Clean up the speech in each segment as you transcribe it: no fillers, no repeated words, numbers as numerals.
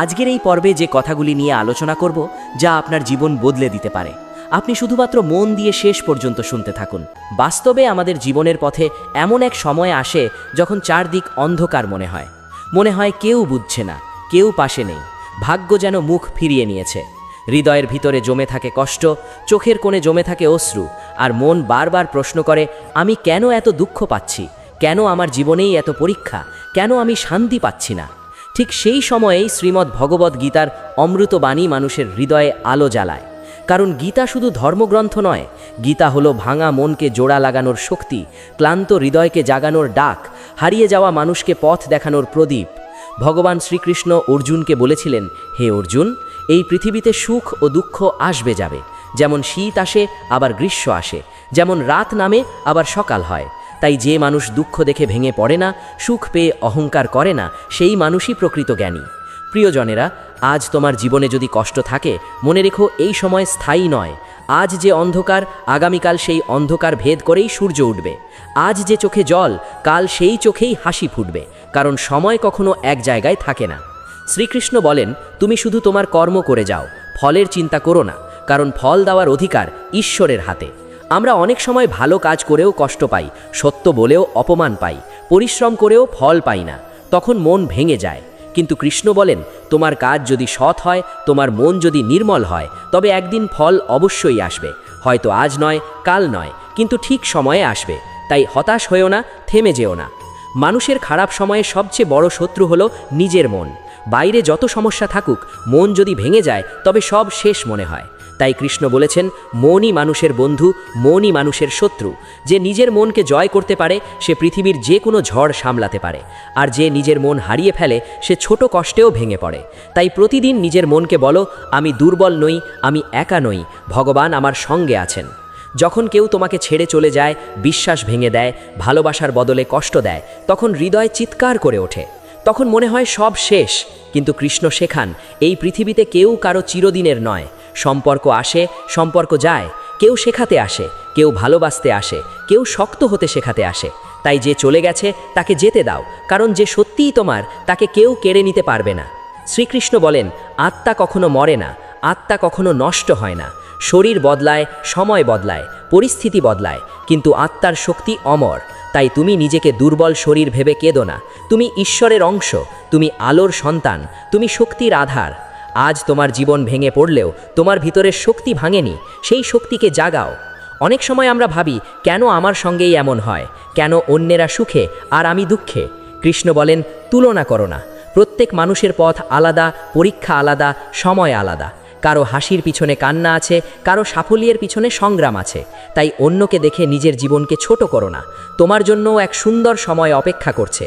আজকের এই পর্বে যে কথাগুলি নিয়ে আলোচনা করব, যা আপনার জীবন বদলে দিতে পারে, আপনি শুধুমাত্র মন দিয়ে শেষ পর্যন্ত শুনতে থাকুন। বাস্তবে আমাদের জীবনের পথে এমন এক সময় আসে যখন চারদিক অন্ধকার মনে হয় কেউ বুঝছে না, কেউ পাশে নেই, ভাগ্য যেন মুখ ফিরিয়ে নিয়েছে। হৃদয়ের ভিতরে জমে থাকে কষ্ট, চোখের কোণে জমে থাকে অশ্রু, আর মন বারবার প্রশ্ন করে, আমি কেন এত দুঃখ পাচ্ছি, কেন আমার জীবনেই এত পরীক্ষা, কেন আমি শান্তি পাচ্ছি না। ঠিক সেই সময়েই শ্রীমদ্ ভগবদ্ গীতার অমৃতবাণী মানুষের হৃদয়ে আলো জ্বালায়। কারণ গীতা শুধু ধর্মগ্রন্থ নয়, গীতা হলো ভাঙা মনকে জোড়া লাগানোর শক্তি, ক্লান্ত হৃদয়কে জাগানোর ডাক, হারিয়ে যাওয়া মানুষকে পথ দেখানোর প্রদীপ। ভগবান শ্রীকৃষ্ণ অর্জুনকে বলেছিলেন, হে অর্জুন, এই পৃথিবীতে সুখ ও দুঃখ আসবে যাবে, যেমন শীত আসে আবার গ্রীষ্ম আসে, যেমন রাত নামে আবার সকাল হয়। তাই যে মানুষ দুঃখ দেখে ভেঙে পড়ে না, সুখ পেয়ে অহংকার করে না, সেই মানুষই প্রকৃত জ্ঞানী। প্রিয়জনেরা, আজ তোমার জীবনে যদি কষ্ট থাকে, মনে রেখো এই সময় স্থায়ী নয়। আজ যে অন্ধকার, আগামীকাল সেই অন্ধকার ভেদ করেই সূর্য উঠবে। আজ যে চোখে জল, কাল সেই চোখেই হাসি ফুটবে, কারণ সময় কখনো এক জায়গায় থাকে না। শ্রীকৃষ্ণ বলেন, তুমি শুধু তোমার কর্ম করে যাও, ফলের চিন্তা করো না, কারণ ফল দেওয়ার অধিকার ঈশ্বরের হাতে। আমরা অনেক সময় ভালো কাজ করেও কষ্ট পাই, সত্য বলেও অপমান পাই, পরিশ্রম করেও ফল পাই না, তখন মন ভেঙে যায়। কিন্তু কৃষ্ণ বলেন, তোমার কাজ যদি সৎ হয়, তোমার মন যদি নির্মল হয়, তবে একদিন ফল অবশ্যই আসবে। হয়তো আজ নয়, কাল নয়, কিন্তু ঠিক সময়ে আসবে। তাই হতাশ হয়েও না, থেমে যেও না। মানুষের খারাপ সময়ে সবচেয়ে বড় শত্রু হলো নিজের মন। বাইরে যত সমস্যা থাকুক, মন যদি ভেঙে যায়, তবে সব শেষ মনে হয়। তাই কৃষ্ণ বলেছেন, মনই মানুষের বন্ধু, মনই মানুষের শত্রু। যে নিজের মনকে জয় করতে পারে, সে পৃথিবীর যে কোনো ঝড় সামলাতে পারে। আর যে নিজের মন হারিয়ে ফেলে, সে ছোট কষ্টেও ভেঙে পড়ে। তাই প্রতিদিন নিজের মনকে বলো, আমি দুর্বল নই, আমি একা নই, ভগবান আমার সঙ্গে আছেন। যখন কেউ তোমাকে ছেড়ে চলে যায়, বিশ্বাস ভেঙে দেয়, ভালোবাসার বদলে কষ্ট দেয়, তখন হৃদয় চিৎকার করে ওঠে। তখন মনে হয় সব শেষ। কিন্তু কৃষ্ণ শেখান, এই পৃথিবীতে কেউ কারো চিরদিনের নয়। সম্পর্ক আসে, সম্পর্ক যায়। কেউ শেখাতে আসে, কেউ ভালোবাসতে আসে, কেউ শক্ত হতে শেখাতে আসে। তাই যে চলে গেছে তাকে যেতে দাও, কারণ যে সত্যিই তোমার, তাকে কেউ কেড়ে নিতে পারবে না। শ্রীকৃষ্ণ বলেন, আত্মা কখনো মরে না, আত্মা কখনো নষ্ট হয় না। শরীর বদলায়, সময় বদলায়, পরিস্থিতি বদলায়, কিন্তু আত্মার শক্তি অমর। তাই তুমি নিজেকে দুর্বল শরীর ভেবে কেঁদো না। তুমি ঈশ্বরের অংশ, তুমি আলোর সন্তান, তুমি শক্তির আধার। আজ তোমার জীবন ভেঙে পড়লেও তোমার ভিতরের শক্তি ভাঙেনি, সেই শক্তিকে জাগাও। অনেক সময় আমরা ভাবি, কেন আমার সঙ্গেই এমন হয়, কেন অন্যেরা সুখে আর আমি দুঃখে। কৃষ্ণ বলেন, তুলনা করো না। প্রত্যেক মানুষের পথ আলাদা, পরীক্ষা আলাদা, সময় আলাদা। কারো হাসির পিছনে কান্না আছে, কারো সাফল্যের পিছনে সংগ্রাম আছে। তাই অন্যকে দেখে নিজের জীবনকে ছোট করো না। তোমার জন্যও এক সুন্দর সময় অপেক্ষা করছে।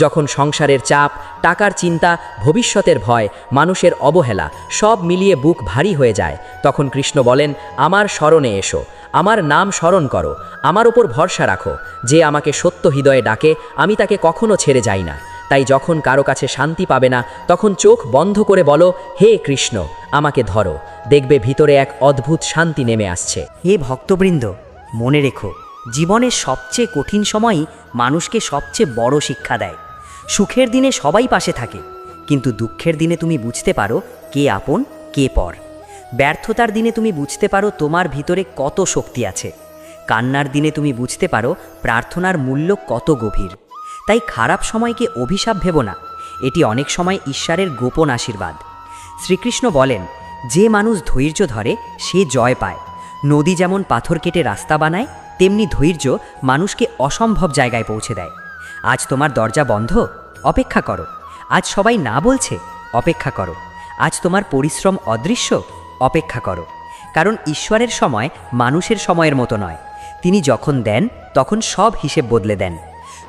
যখন সংসারের চাপ, টাকার চিন্তা, ভবিষ্যতের ভয়, মানুষের অবহেলা সব মিলিয়ে বুক ভারী হয়ে যায়, তখন কৃষ্ণ বলেন, আমার শরণে এসো, আমার নাম স্মরণ করো, আমার ওপর ভরসা রাখো। যে আমাকে সত্য হৃদয়ে ডাকে, আমি তাকে কখনো ছেড়ে যাই না। তাই যখন কারো কাছে শান্তি পাবে না, তখন চোখ বন্ধ করে বলো, হে কৃষ্ণ, আমাকে ধরো। দেখবে ভিতরে এক অদ্ভুত শান্তি নেমে আসছে। হে ভক্তবৃন্দ, মনে রেখো, জীবনের সবচেয়ে কঠিন সময়ই মানুষকে সবচেয়ে বড় শিক্ষা দেয়। সুখের দিনে সবাই পাশে থাকে, কিন্তু দুঃখের দিনে তুমি বুঝতে পারো কে আপন, কে পর। ব্যর্থতার দিনে তুমি বুঝতে পারো তোমার ভিতরে কত শক্তি আছে। কান্নার দিনে তুমি বুঝতে পারো প্রার্থনার মূল্য কত গভীর। তাই খারাপ সময়কে অভিশাপ ভেবো না, এটি অনেক সময় ঈশ্বরের গোপন আশীর্বাদ। শ্রীকৃষ্ণ বলেন, যে মানুষ ধৈর্য ধরে সে জয় পায়। নদী যেমন পাথর কেটে রাস্তা বানায়, তেমনি ধৈর্য মানুষকে অসম্ভব জায়গায় পৌঁছে দেয়। আজ তোমার দরজা বন্ধ, অপেক্ষা করো। আজ সবাই না বলছে, অপেক্ষা করো। আজ তোমার পরিশ্রম অদৃশ্য, অপেক্ষা করো। কারণ ঈশ্বরের সময় মানুষের সময়ের মতো নয়। তিনি যখন দেন, তখন সব হিসেব বদলে দেন।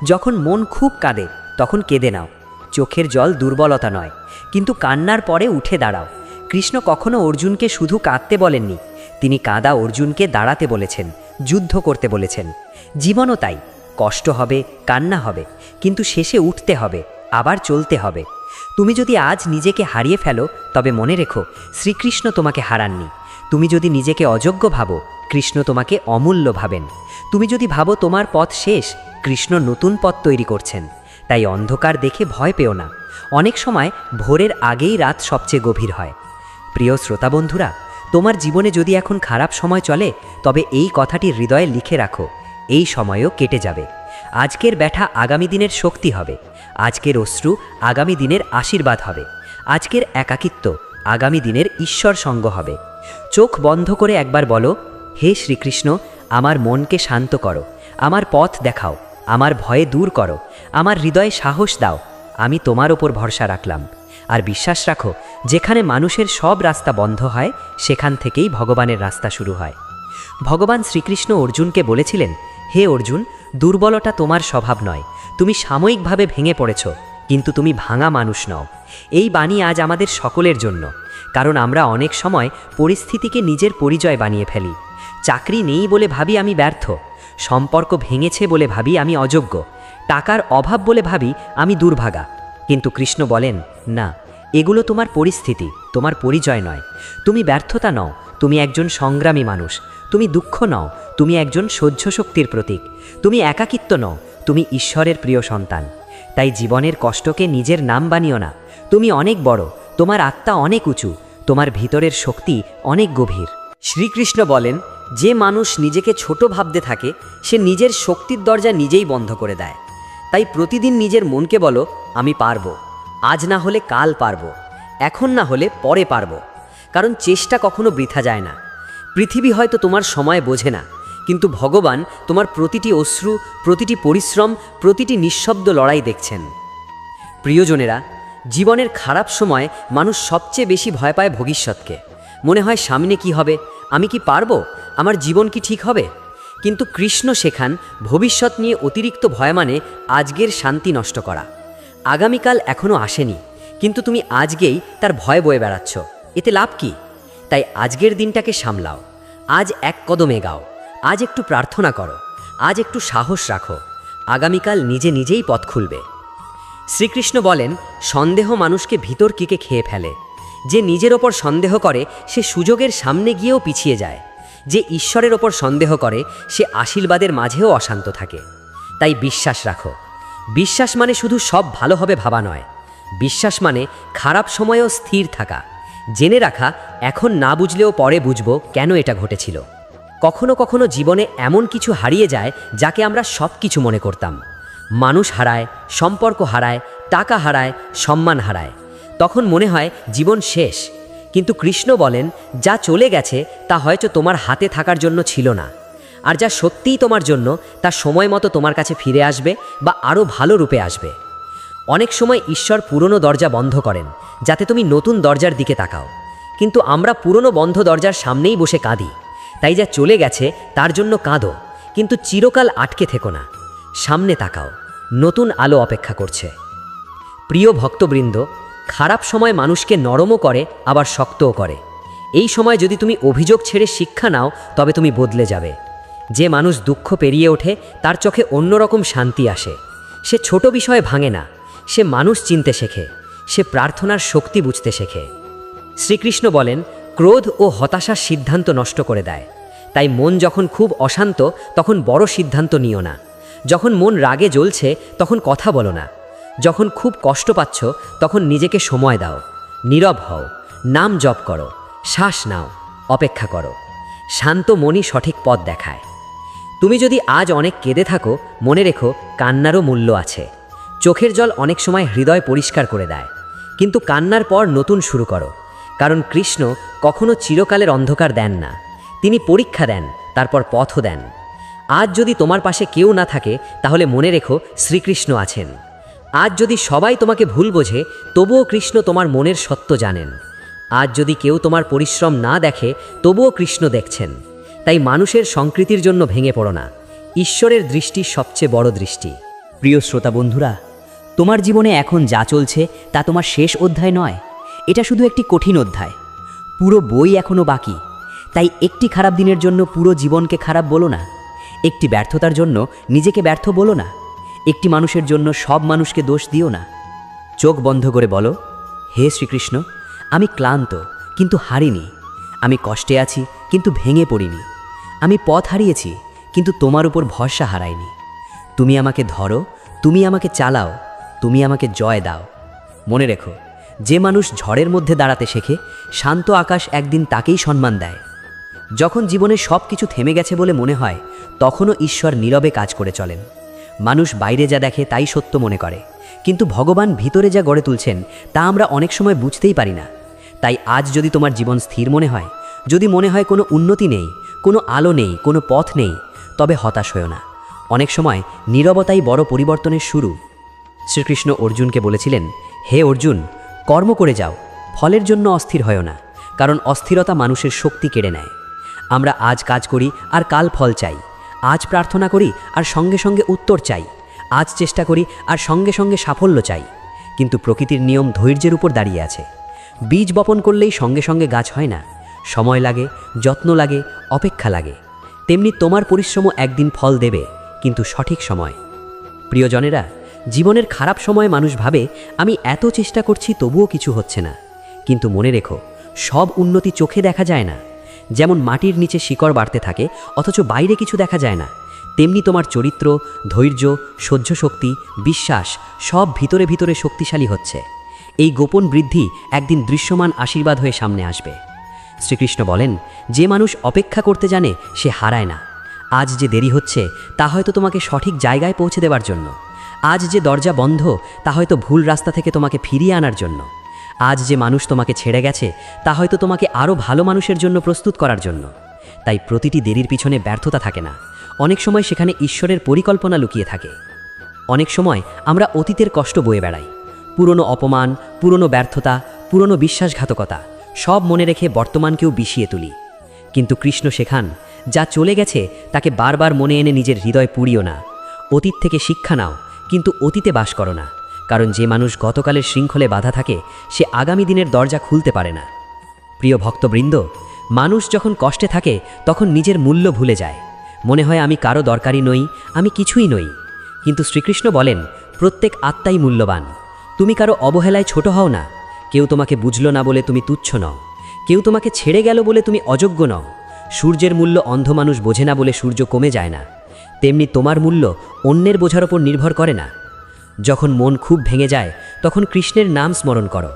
যখন মন খুব কাঁদে, তখন কেঁদে নাও। চোখের জল দুর্বলতা নয়, কিন্তু কান্নার পরে উঠে দাঁড়াও। কৃষ্ণ কখনো অর্জুনকে শুধু কাঁদতে বলেননি, তিনি কাঁদা অর্জুনকে দাঁড়াতে বলেছেন, যুদ্ধ করতে বলেছেন। জীবনও তাই, কষ্ট হবে, কান্না হবে, কিন্তু শেষে উঠতে হবে, আবার চলতে হবে। তুমি যদি আজ নিজেকে হারিয়ে ফেলো, তবে মনে রেখো, শ্রীকৃষ্ণ তোমাকে হারাননি। তুমি যদি নিজেকে অযোগ্য ভাবো, কৃষ্ণ তোমাকে অমূল্য ভাবেন। তুমি যদি ভাবো তোমার পথ শেষ, কৃষ্ণ নতুন পথ তৈরি করছেন। তাই অন্ধকার দেখে ভয় পেও না, অনেক সময় ভোরের আগেই রাত সবচেয়ে গভীর হয়। প্রিয় শ্রোতা বন্ধুরা, তোমার জীবনে যদি এখন খারাপ সময় চলে, তবে এই কথাটি হৃদয়ে লিখে রাখো, এই সময়ও কেটে যাবে। আজকের ব্যথা আগামী দিনের শক্তি হবে, আজকের অশ্রু আগামী দিনের আশীর্বাদ হবে, আজকের একাকিত্ব আগামী দিনের ঈশ্বর সঙ্গ হবে। চোখ বন্ধ করে একবার বলো, হে শ্রীকৃষ্ণ, আমার মনকে শান্ত করো, আমার পথ দেখাও, আমার ভয়ে দূর করো, আমার হৃদয়ে সাহস দাও, আমি তোমার ওপর ভরসা রাখলাম। আর বিশ্বাস রাখো, যেখানে মানুষের সব রাস্তা বন্ধ হয়, সেখান থেকেই ভগবানের রাস্তা শুরু হয়। ভগবান শ্রীকৃষ্ণ অর্জুনকে বলেছিলেন, হে অর্জুন, দুর্বলতা তোমার স্বভাব নয়, তুমি সাময়িকভাবে ভেঙে পড়েছ, কিন্তু তুমি ভাঙা মানুষ নও। এই বাণী আজ আমাদের সকলের জন্য, কারণ আমরা অনেক সময় পরিস্থিতিকে নিজের পরিচয় বানিয়ে ফেলি। চাকরি নেই বলে ভাবি আমি ব্যর্থ, সম্পর্ক ভেঙেছে বলে ভাবি আমি অযোগ্য, টাকার অভাব বলে ভাবি আমি দুর্ভাগা। কিন্তু কৃষ্ণ বলেন, না, এগুলো তোমার পরিস্থিতি, তোমার পরিচয় নয়। তুমি ব্যর্থতা নও, তুমি একজন সংগ্রামী মানুষ। তুমি দুঃখ নও, তুমি একজন সহ্য শক্তির প্রতীক। তুমি একাকিত্ব নও, তুমি ঈশ্বরের প্রিয় সন্তান। তাই জীবনের কষ্টকে নিজের নাম বানিও না। তুমি অনেক বড়, তোমার আত্মা অনেক উঁচু, তোমার ভিতরের শক্তি অনেক গভীর। শ্রীকৃষ্ণ বলেন, যে মানুষ নিজেকে ছোট ভাবতে থাকে, সে নিজের শক্তির দরজা নিজেই বন্ধ করে দেয়। তাই প্রতিদিন নিজের মনকে বলো, আমি পারবো, আজ না হলে কাল পারবো, এখন না হলে পরে পারবো। কারণ চেষ্টা কখনো বৃথা যায় না। পৃথিবী হয়তো তোমার সময় বোঝে না, কিন্তু ভগবান তোমার প্রতিটি অশ্রু, প্রতিটি পরিশ্রম, প্রতিটি নিঃশব্দ লড়াই দেখছেন। প্রিয়জনেরা, জীবনের খারাপ সময় মানুষ সবচেয়ে বেশি ভয় পায় ভবিষ্যৎকে। মনে হয় সামনে কি হবে, আমি কি পারবো, আমার জীবন কি ঠিক হবে। কিন্তু কৃষ্ণ শেখান, ভবিষ্যৎ নিয়ে অতিরিক্ত ভয় মানে আজকের শান্তি নষ্ট করা। আগামীকাল এখনও আসেনি, কিন্তু তুমি আজকেই তার ভয় বয়ে বেড়াচ্ছ, এতে লাভ কি? তাই আজকের দিনটাকে সামলাও, আজ এক কদম এগাও, আজ একটু প্রার্থনা করো, আজ একটু সাহস রাখো, আগামীকাল নিজে নিজেই পথ খুলবে। শ্রীকৃষ্ণ বলেন, সন্দেহ মানুষকে ভিতর কিকে খেয়ে ফেলে। যে নিজের ওপর সন্দেহ করে, সে সুযোগের সামনে গিয়েও পিছিয়ে যায়। যে ঈশ্বরের ওপর সন্দেহ করে, সে আশীর্বাদের মাঝেও অশান্ত থাকে। তাই বিশ্বাস রাখো। বিশ্বাস মানে শুধু সব ভালো হবে ভাবা নয়, বিশ্বাস মানে খারাপ সময়েও স্থির থাকা, জেনে রাখা এখন না বুঝলেও পরে বুঝবো কেন এটা ঘটেছিল। কখনো কখনো জীবনে এমন কিছু হারিয়ে যায় যাকে আমরা সব কিছু মনে করতাম। মানুষ হারায়, সম্পর্ক হারায়, টাকা হারায়, সম্মান হারায়। তখন মনে হয় জীবন শেষ। কিন্তু কৃষ্ণ বলেন, যা চলে গেছে তা হয়তো তোমার হাতে থাকার জন্য ছিল না, আর যা সত্যিই তোমার জন্য তা সময় মতো তোমার কাছে ফিরে আসবে বা আরও ভালো রূপে আসবে। অনেক সময় ঈশ্বর পুরনো দরজা বন্ধ করেন যাতে তুমি নতুন দরজার দিকে তাকাও, কিন্তু আমরা পুরনো বন্ধ দরজার সামনেই বসে কাঁদি। তাই যা চলে গেছে তার জন্য কাঁদো, কিন্তু চিরকাল আটকে থেকো না, সামনে তাকাও, নতুন আলো অপেক্ষা করছে। প্রিয় ভক্তবৃন্দ, খারাপ সময় মানুষকে নরমও করে, আবার শক্তও করে। এই সময় যদি তুমি অভিযোগ ছেড়ে শিক্ষা নাও, তবে তুমি বদলে যাবে। যে মানুষ দুঃখ পেরিয়ে ওঠে, তার চোখে অন্যরকম শান্তি আসে। সে ছোট বিষয়ে ভাঙে না, সে মানুষ চিনতে শেখে, সে প্রার্থনার শক্তি বুঝতে শেখে। শ্রীকৃষ্ণ বলেন, ক্রোধ ও হতাশার সিদ্ধান্ত নষ্ট করে দেয়। তাই মন যখন খুব অশান্ত, তখন বড় সিদ্ধান্ত নিও না। যখন মন রাগে জ্বলছে, তখন কথা বলো না। যখন খুব কষ্ট পাচ্ছ, তখন নিজেকে সময় দাও, নীরব হও, নাম জপ করো, শ্বাস নাও, অপেক্ষা করো। শান্ত মনই সঠিক পথ দেখায়। তুমি যদি আজ অনেক কেঁদে থাকো, মনে রেখো কান্নারও মূল্য আছে। চোখের জল অনেক সময় হৃদয় পরিষ্কার করে দেয়, কিন্তু কান্নার পর নতুন শুরু করো। কারণ কৃষ্ণ কখনো চিরকালের অন্ধকার দেন না, তিনি পরীক্ষা দেন, তারপর পথও দেন। আজ যদি তোমার পাশে কেউ না থাকে, তাহলে মনে রেখো শ্রীকৃষ্ণ আছেন। আজ যদি সবাই তোমাকে ভুল বোঝে, তবুও কৃষ্ণ তোমার মনের সত্য জানেন। আজ যদি কেউ তোমার পরিশ্রম না দেখে, তবুও কৃষ্ণ দেখছেন। তাই মানুষের সংকৃতির জন্য ভেঙে পড়ো না, ঈশ্বরের দৃষ্টি সবচেয়ে বড় দৃষ্টি। প্রিয় শ্রোতা বন্ধুরা, তোমার জীবনে এখন যা চলছে তা তোমার শেষ অধ্যায় নয়, এটা শুধু একটি কঠিন অধ্যায়। পুরো বই এখনও বাকি। তাই একটি খারাপ দিনের জন্য পুরো জীবনকে খারাপ বলো না, একটি ব্যর্থতার জন্য নিজেকে ব্যর্থ বলো না, একটি মানুষের জন্য সব মানুষকে দোষ দিও না। চোখ বন্ধ করে বলো, হে শ্রীকৃষ্ণ, আমি ক্লান্ত কিন্তু হারিনি, আমি কষ্টে আছি কিন্তু ভেঙে পড়িনি, আমি পথ হারিয়েছি কিন্তু তোমার উপর ভরসা হারাইনি। তুমি আমাকে ধরো, তুমি আমাকে চালাও, তুমি আমাকে জয় দাও। মনে রেখো, যে মানুষ ঝড়ের মধ্যে দাঁড়াতে শেখে, শান্ত আকাশ একদিন তাকেই সম্মান দেয়। যখন জীবনে সব কিছু থেমে গেছে বলে মনে হয়, তখনও ঈশ্বর নীরবে কাজ করে চলেন। মানুষ বাইরে যা দেখে তাই সত্য মনে করে, কিন্তু ভগবান ভিতরে যা গড়ে তুলছেন তা আমরা অনেক সময় বুঝতেই পারি না। তাই আজ যদি তোমার জীবন স্থির মনে হয়, যদি মনে হয় কোনো উন্নতি নেই, কোনো আলো নেই, কোনো পথ নেই, তবে হতাশ হয়ো না। অনেক সময় নীরবতাই বড় পরিবর্তনের শুরু। শ্রীকৃষ্ণ অর্জুনকে বলেছিলেন, হে অর্জুন, কর্ম করে যাও, ফলের জন্য অস্থির হয়ো না, কারণ অস্থিরতা মানুষের শক্তি কেড়ে নেয়। আমরা আজ কাজ করি আর কাল ফল চাই, আজ প্রার্থনা করি আর সঙ্গে সঙ্গে উত্তর চাই, আজ চেষ্টা করি আর সঙ্গে সঙ্গে সাফল্য চাই। কিন্তু প্রকৃতির নিয়ম ধৈর্যের উপর দাঁড়িয়ে আছে। বীজ বপন করলেই সঙ্গে সঙ্গে গাছ হয় না, সময় লাগে, যত্ন লাগে, অপেক্ষা লাগে। তেমনি তোমার পরিশ্রমও একদিন ফল দেবে, কিন্তু সঠিক সময়। প্রিয়জনেরা, জীবনের খারাপ সময়ে মানুষ ভাবে আমি এত চেষ্টা করছি তবুও কিছু হচ্ছে না। কিন্তু মনে রেখো, সব উন্নতি চোখে দেখা যায় না। যেমন মাটির নিচে শিকড় বাড়তে থাকে অথচ বাইরে কিছু দেখা যায় না, তেমনি তোমার চরিত্র, ধৈর্য, সহ্য শক্তি, বিশ্বাস সব ভিতরে ভিতরে শক্তিশালী হচ্ছে। এই গোপন বৃদ্ধি একদিন দৃশ্যমান আশীর্বাদ হয়ে সামনে আসবে। শ্রীকৃষ্ণ বলেন, যে মানুষ অপেক্ষা করতে জানে সে হারায় না। আজ যে দেরি হচ্ছে তা হয়তো তোমাকে সঠিক জায়গায় পৌঁছে দেওয়ার জন্য। আজ যে দরজা বন্ধ তা হয়তো ভুল রাস্তা থেকে তোমাকে ফিরিয়ে আনার জন্য। আজ যে মানুষ তোমাকে ছেড়ে গেছে তা হয়তো তোমাকে আরও ভালো মানুষের জন্য প্রস্তুত করার জন্য। তাই প্রতিটি দেরির পিছনে ব্যর্থতা থাকে না, অনেক সময় সেখানে ঈশ্বরের পরিকল্পনা লুকিয়ে থাকে। অনেক সময় আমরা অতীতের কষ্ট বয়ে বেড়াই, পুরনো অপমান, পুরনো ব্যর্থতা, পুরনো বিশ্বাসঘাতকতা সব মনে রেখে বর্তমানকেও বিষিয়ে তুলি। কিন্তু কৃষ্ণ শেখান, যা চলে গেছে তাকে বারবার মনে এনে নিজের হৃদয় পুড়িও না। অতীত থেকে শিক্ষা নাও, কিন্তু অতীতে বাস করো না, কারণ যে মানুষ গতকালের শৃঙ্খলে বাধা থাকে সে আগামী দিনের দরজা খুলতে পারে না। প্রিয় ভক্তবৃন্দ, মানুষ যখন কষ্টে থাকে তখন নিজের মূল্য ভুলে যায়। মনে হয় আমি কারো দরকারি নই, আমি কিছুই নই। কিন্তু শ্রীকৃষ্ণ বলেন, প্রত্যেক আত্মাই মূল্যবান। তুমি কারো অবহেলায় ছোট হও না। কেউ তোমাকে বুঝলো না বলে তুমি তুচ্ছ নও, কেউ তোমাকে ছেড়ে গেল বলে তুমি অযোগ্য নও। সূর্যের মূল্য অন্ধ মানুষ বোঝে না বলে সূর্য কমে যায় না। তেমনি তোমার মূল্য অন্যের বোঝার ওপর নির্ভর করে না। যখন মন খুব ভেঙে যায় তখন কৃষ্ণের নাম স্মরণ করো।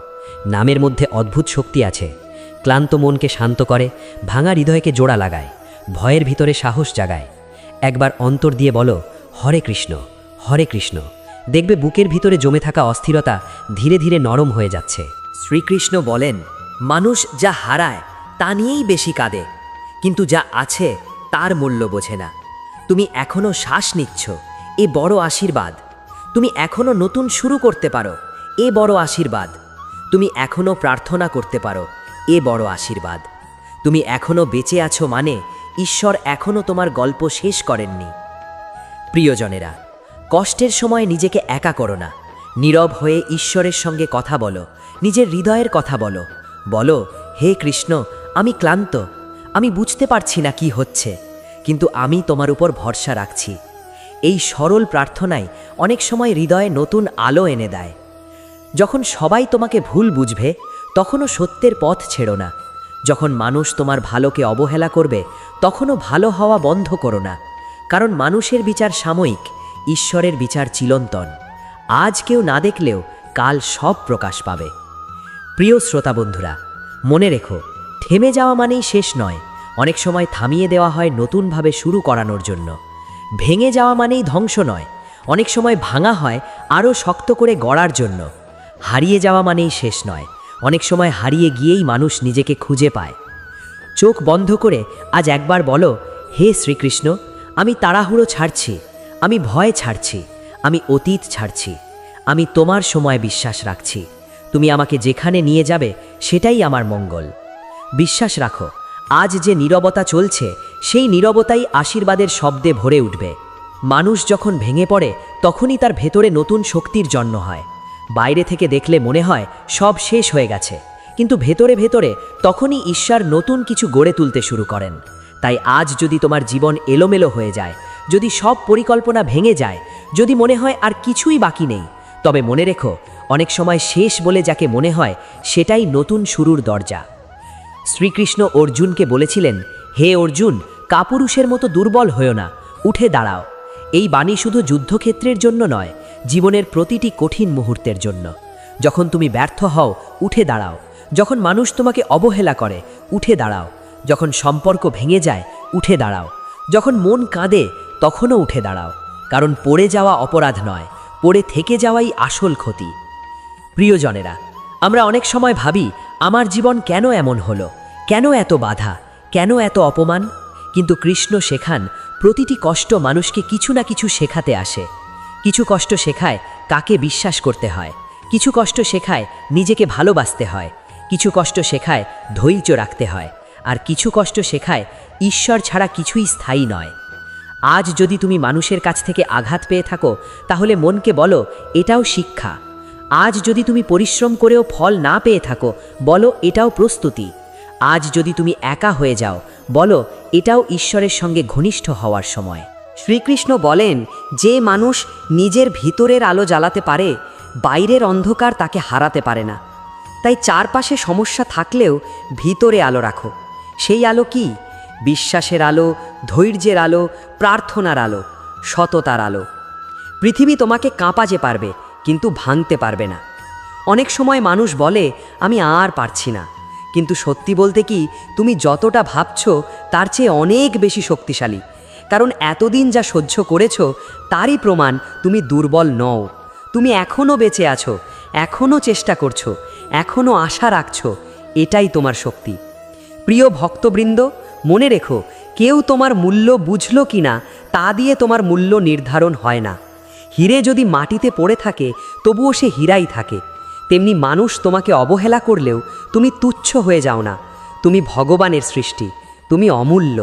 নামের মধ্যে অদ্ভুত শক্তি আছে। ক্লান্ত মনকে শান্ত করে, ভাঙা হৃদয়কে জোড়া লাগায়, ভয়ের ভিতরে সাহস জাগায়। একবার অন্তর দিয়ে বলো, হরে কৃষ্ণ, হরে কৃষ্ণ। দেখবে বুকের ভিতরে জমে থাকা অস্থিরতা ধীরে ধীরে নরম হয়ে যাচ্ছে। শ্রীকৃষ্ণ বলেন, মানুষ যা হারায় তা নিয়েই বেশি কাঁদে, কিন্তু যা আছে তার মূল্য বোঝে না। তুমি এখনো শ্বাস নিচ্ছ, এ বড় আশীর্বাদ। তুমি এখনো নতুন শুরু করতে পারো, এ বড় আশীর্বাদ। তুমি এখনো প্রার্থনা করতে পারো, এ বড় আশীর্বাদ। তুমি এখনো বেঁচে আছো মানে ঈশ্বর এখনো তোমার গল্প শেষ করেননি। প্রিয়জনেরা, কষ্টের সময় নিজেকে একা করো না। নীরব হয়ে ঈশ্বরের সঙ্গে কথা বলো, নিজের হৃদয়ের কথা বলো। বলো, হে কৃষ্ণ, আমি ক্লান্ত, আমি বুঝতে পারছি না কি হচ্ছে, কিন্তু আমি তোমার উপর ভরসা রাখছি। এই সরল প্রার্থনাই অনেক সময় হৃদয়ে নতুন আলো এনে দেয়। যখন সবাই তোমাকে ভুল বুঝবে তখনও সত্যের পথ ছেড়ো না। যখন মানুষ তোমার ভালোকে অবহেলা করবে তখনও ভালো হওয়া বন্ধ করো না, কারণ মানুষের বিচার সাময়িক, ঈশ্বরের বিচার চিরন্তন। আজ কেউ না দেখলেও কাল সব প্রকাশ পাবে। প্রিয় শ্রোতা বন্ধুরা, মনে রেখো, থেমে যাওয়া মানেই শেষ নয়। অনেক সময় থামিয়ে দেওয়া হয় নতুনভাবে শুরু করানোর জন্য। ভেঙে যাওয়া মানেই ধ্বংস নয়, অনেক সময় ভাঙা হয় আরও শক্ত করে গড়ার জন্য। হারিয়ে যাওয়া মানেই শেষ নয়, অনেক সময় হারিয়ে গিয়েই মানুষ নিজেকে খুঁজে পায়। চোখ বন্ধ করে আজ একবার বলো, হে শ্রীকৃষ্ণ, আমি তাড়াহুড়ো ছাড়ছি, আমি ভয় ছাড়ছি, আমি অতীত ছাড়ছি, আমি তোমার সময় বিশ্বাস রাখছি। তুমি আমাকে যেখানে নিয়ে যাবে সেটাই আমার মঙ্গল। বিশ্বাস রাখো, আজ যে নীরবতা চলছে সেই নীরবতাই আশীর্বাদের শব্দে ভরে উঠবে। মানুষ যখন ভেঙে পড়ে তখনই তার ভেতরে নতুন শক্তির জন্ম হয়। বাইরে থেকে দেখলে মনে হয় সব শেষ হয়ে গেছে, কিন্তু ভেতরে ভেতরে তখনই ঈশ্বর নতুন কিছু গড়ে তুলতে শুরু করেন। তাই আজ যদি তোমার জীবন এলোমেলো হয়ে যায়, যদি সব পরিকল্পনা ভেঙে যায়, যদি মনে হয় আর কিছুই বাকি নেই, তবে মনে রেখো, অনেক সময় শেষ বলে যাকে মনে হয় সেটাই নতুন শুরুর দরজা। শ্রীকৃষ্ণ অর্জুনকে বলেছিলেন, হে অর্জুন, কাপুরুষের মতো দুর্বল হয়ো না, উঠে দাঁড়াও। এই বাণী শুধু যুদ্ধক্ষেত্রের জন্য নয়, জীবনের প্রতিটি কঠিন মুহূর্তের জন্য। যখন তুমি ব্যর্থ হও উঠে দাঁড়াও, যখন মানুষ তোমাকে অবহেলা করে উঠে দাঁড়াও, যখন সম্পর্ক ভেঙে যায় উঠে দাঁড়াও, যখন মন কাঁদে তখনও উঠে দাঁড়াও, কারণ পড়ে যাওয়া অপরাধ নয়, পড়ে থেকে যাওয়াই আসল ক্ষতি। প্রিয়জনেরা, আমরা অনেক সময় ভাবি আমার জীবন কেন এমন হলো, কেন এত বাধা, কেন এত অপমান? কিন্তু কৃষ্ণ শেখান প্রতিটি কষ্ট মানুষকে কিছু না কিছু শেখাতে আসে। কিছু কষ্ট শেখায় কাকে বিশ্বাস করতে হয়, কিছু কষ্ট শেখায় নিজেকে ভালোবাসতে হয়, কিছু কষ্ট শেখায় ধৈর্য রাখতে হয়, আর কিছু কষ্ট শেখায় ঈশ্বর ছাড়া কিছুই স্থায়ী নয়। আজ যদি তুমি মানুষের কাছ থেকে আঘাত পেয়ে থাকো তাহলে মনকে বলো এটাও শিক্ষা। আজ যদি তুমি পরিশ্রম করেও ফল না পেয়ে থাকো বলো এটাও প্রস্তুতি। আজ যদি তুমি একা হয়ে যাও বলো এটাও ঈশ্বরের সঙ্গে ঘনিষ্ঠ হওয়ার সময়। শ্রীকৃষ্ণ বলেন, যে মানুষ নিজের ভিতরের আলো জ্বালাতে পারে বাইরের অন্ধকার তাকে হারাতে পারে না। তাই চারপাশে সমস্যা থাকলেও ভিতরে আলো রাখো। সেই আলো কি? বিশ্বাসের আলো, ধৈর্যের আলো, প্রার্থনার আলো, সততার আলো। পৃথিবী তোমাকে কাঁপাতে পারবে কিন্তু ভাঙতে পারবে না। অনেক সময় মানুষ বলে আমি আর পারছি না, কিন্তু সত্যি বলতে কি তুমি যতটা ভাবছো তার চেয়ে অনেক বেশি শক্তিশালী। কারণ এতদিন যা সহ্য করেছো তারই প্রমাণ তুমি দুর্বল নও। তুমি এখনও বেঁচে আছো, এখনও চেষ্টা করছো, এখনও আশা রাখছো, এটাই তোমার শক্তি। প্রিয় ভক্তবৃন্দ, মনে রেখো, কেউ তোমার মূল্য বুঝলো কি না তা দিয়ে তোমার মূল্য নির্ধারণ হয় না। হিরে যদি মাটিতে পড়ে থাকে তবুও সে হীরাই থাকে। তেমনি মানুষ তোমাকে অবহেলা করলেও তুমি তুচ্ছ হয়ে যাও না। তুমি ভগবানের সৃষ্টি, তুমি অমূল্য।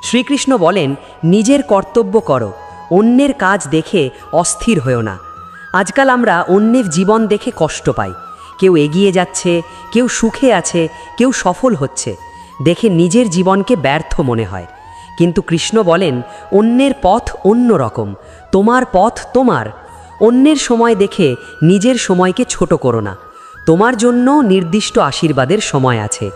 শ্রীকৃষ্ণ বলেন, নিজের কর্তব্য করো, অন্যের কাজ দেখে অস্থির হয়েও না। আজকাল আমরা অন্যের জীবন দেখে কষ্ট পাই। কেউ এগিয়ে যাচ্ছে, কেউ সুখে আছে, কেউ সফল হচ্ছে, দেখে নিজের জীবনকে ব্যর্থ মনে হয়। কিন্তু কৃষ্ণ বলেন, অন্যের পথ অন্য রকম, তোমার পথ তোমার। অন্যের সময় দেখে নিজের সময়কে ছোট করো না। তোমার জন্য নির্দিষ্ট আশীর্বাদের সময় আছে।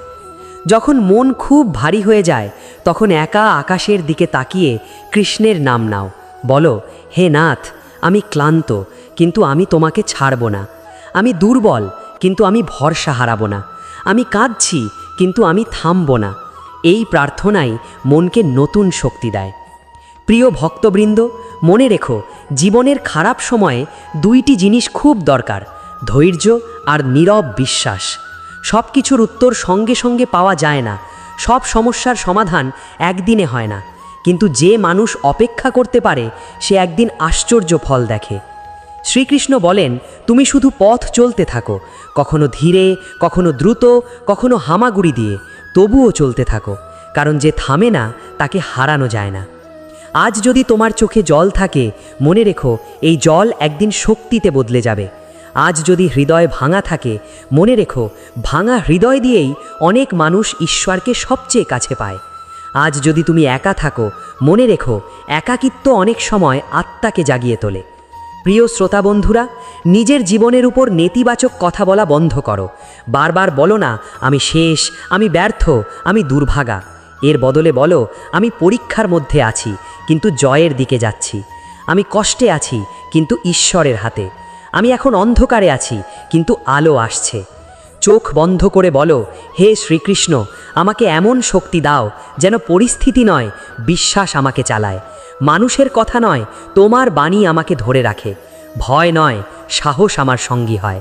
যখন মন খুব ভারী হয়ে যায় তখন একা আকাশের দিকে তাকিয়ে কৃষ্ণের নাম নাও। বলো, হে নাথ, আমি ক্লান্ত কিন্তু আমি তোমাকে ছাড়ব না। আমি দুর্বল কিন্তু আমি ভরসা হারাবো না। আমি কাঁদছি কিন্তু আমি থামব না। এই প্রার্থনাই মনকে নতুন শক্তি দেয়। প্রিয় ভক্তবৃন্দ, মনে রেখো, জীবনের খারাপ সময়ে দুইটি জিনিস খুব দরকার, ধৈর্য আর নীরব বিশ্বাস। সব কিছুর উত্তর সঙ্গে সঙ্গে পাওয়া যায় না, সব সমস্যার সমাধান একদিনে হয় না, কিন্তু যে মানুষ অপেক্ষা করতে পারে সে একদিন আশ্চর্য ফল দেখে। শ্রীকৃষ্ণ বলেন, তুমি শুধু পথ চলতে থাকো, কখনো ধীরে, কখনো দ্রুত, কখনো হামাগুড়ি দিয়ে, তবুও চলতে থাকো, কারণ যে থামে না তাকে হারানো যায় না। আজ যদি তোমার চোখে জল থাকে, মনে রেখো এই জল একদিন শক্তিতে বদলে যাবে। আজ যদি হৃদয় ভাঙা থাকে, মনে রেখো ভাঙা হৃদয় দিয়েই অনেক মানুষ ঈশ্বরকে সবচেয়ে কাছে পায়। আজ যদি তুমি একা থাকো, মনে রেখো একাকিত্ব অনেক সময় আত্মাকে জাগিয়ে তোলে। প্রিয় শ্রোতা বন্ধুরা, নিজের জীবনের উপর নেতিবাচক কথা বলা বন্ধ করো। বারবার বলো না আমি শেষ, আমি ব্যর্থ, আমি দুর্ভাগা। এর বদলে বলো, আমি পরীক্ষার মধ্যে আছি কিন্তু জয়ের দিকে যাচ্ছি। আমি কষ্টে আছি কিন্তু ঈশ্বরের হাতে। আমি এখন অন্ধকারে আছি কিন্তু আলো আসছে। চোখ বন্ধ করে বলো, হে শ্রীকৃষ্ণ, আমাকে এমন শক্তি দাও যেন পরিস্থিতি নয়, বিশ্বাস আমাকে চালায়। মানুষের কথা নয়, তোমার বাণী আমাকে ধরে রাখে। ভয় নয়, সাহস আমার সঙ্গী হয়।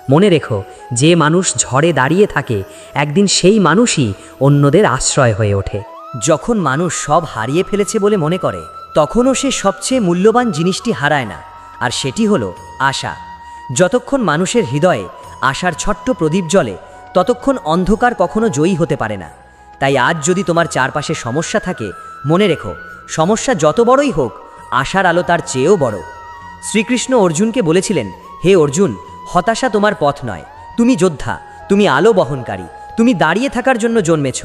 মনে রেখো, যে মানুষ ঝড়ে দাঁড়িয়ে থাকে একদিন সেই মানুষই অন্যদের আশ্রয় হয়ে ওঠে। যখন মানুষ সব হারিয়ে ফেলেছে বলে মনে করে তখনও সে সবচেয়ে মূল্যবান জিনিসটি হারায় না, আর সেটি হলো আশা। যতক্ষণ মানুষের হৃদয়ে আশার ছোট্ট প্রদীপ জ্বলে ততক্ষণ অন্ধকার কখনো জয়ী হতে পারে না। তাই আজ যদি তোমার চারপাশে সমস্যা থাকে, মনে রেখো সমস্যা যত বড়ই হোক, আশার আলো তার চেয়েও বড়। শ্রীকৃষ্ণ অর্জুনকে বলেছিলেন, হে অর্জুন, হতাশা তোমার পথ নয়, তুমি যোদ্ধা, তুমি আলো বহনকারী, তুমি দাঁড়িয়ে থাকার জন্য জন্মেছ।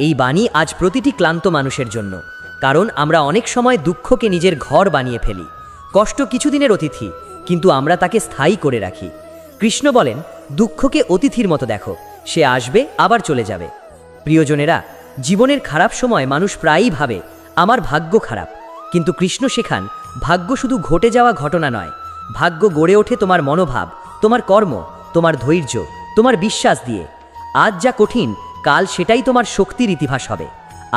এই বাণী আজ প্রতিটি ক্লান্ত মানুষের জন্য, কারণ আমরা অনেক সময় দুঃখকে নিজের ঘর বানিয়ে ফেলি। কষ্ট কিছুদিনের অতিথি, কিন্তু আমরা তাকে স্থায়ী করে রাখি। কৃষ্ণ বলেন, দুঃখকে অতিথির মতো দেখো, সে আসবে আবার চলে যাবে। প্রিয়জনেরা, জীবনের খারাপ সময় মানুষ প্রায়ই ভাবে আমার ভাগ্য খারাপ, কিন্তু কৃষ্ণ শেখান ভাগ্য শুধু ঘটে যাওয়া ঘটনা নয়, ভাগ্য গড়ে ওঠে তোমার মনোভাব তোমার কর্ম, তোমার ধৈর্য, তোমার বিশ্বাস দিয়ে। আজ যা কঠিন, কাল সেটাই তোমার শক্তির ইতিহাস হবে।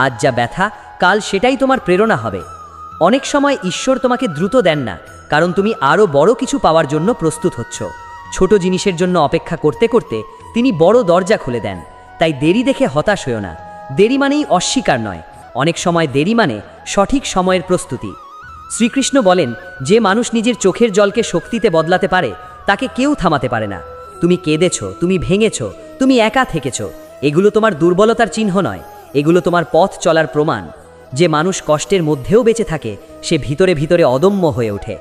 আজ যা ব্যথা, কাল সেটাই তোমার প্রেরণা হবে। অনেক সময় ঈশ্বর তোমাকে দ্রুত দেন না, কারণ তুমি আরও বড় কিছু পাওয়ার জন্য প্রস্তুত হচ্ছ। ছোট জিনিসের জন্য অপেক্ষা করতে করতে তিনি বড় দরজা খুলে দেন। তাই দেরি দেখে হতাশ হও না। দেরি মানেই অস্বীকার নয়, অনেক সময় দেরি মানে সঠিক সময়ের প্রস্তুতি। শ্রীকৃষ্ণ বলেন, যে মানুষ নিজের চোখের জলকে শক্তিতে বদলাতে পারে তাকে কেউ থামাতে পারে না। তুমি কেঁদেছ, তুমি ভেঙেছ, তুমি একা থেকেছ, এগুলো তোমার দুর্বলতার চিহ্ন নয়, এগুলো তোমার পথ চলার প্রমাণ। যে মানুষ কষ্টের মধ্যেও বেঁচে থাকে সে ভিতরে ভিতরে অদম্য হয়ে ওঠে।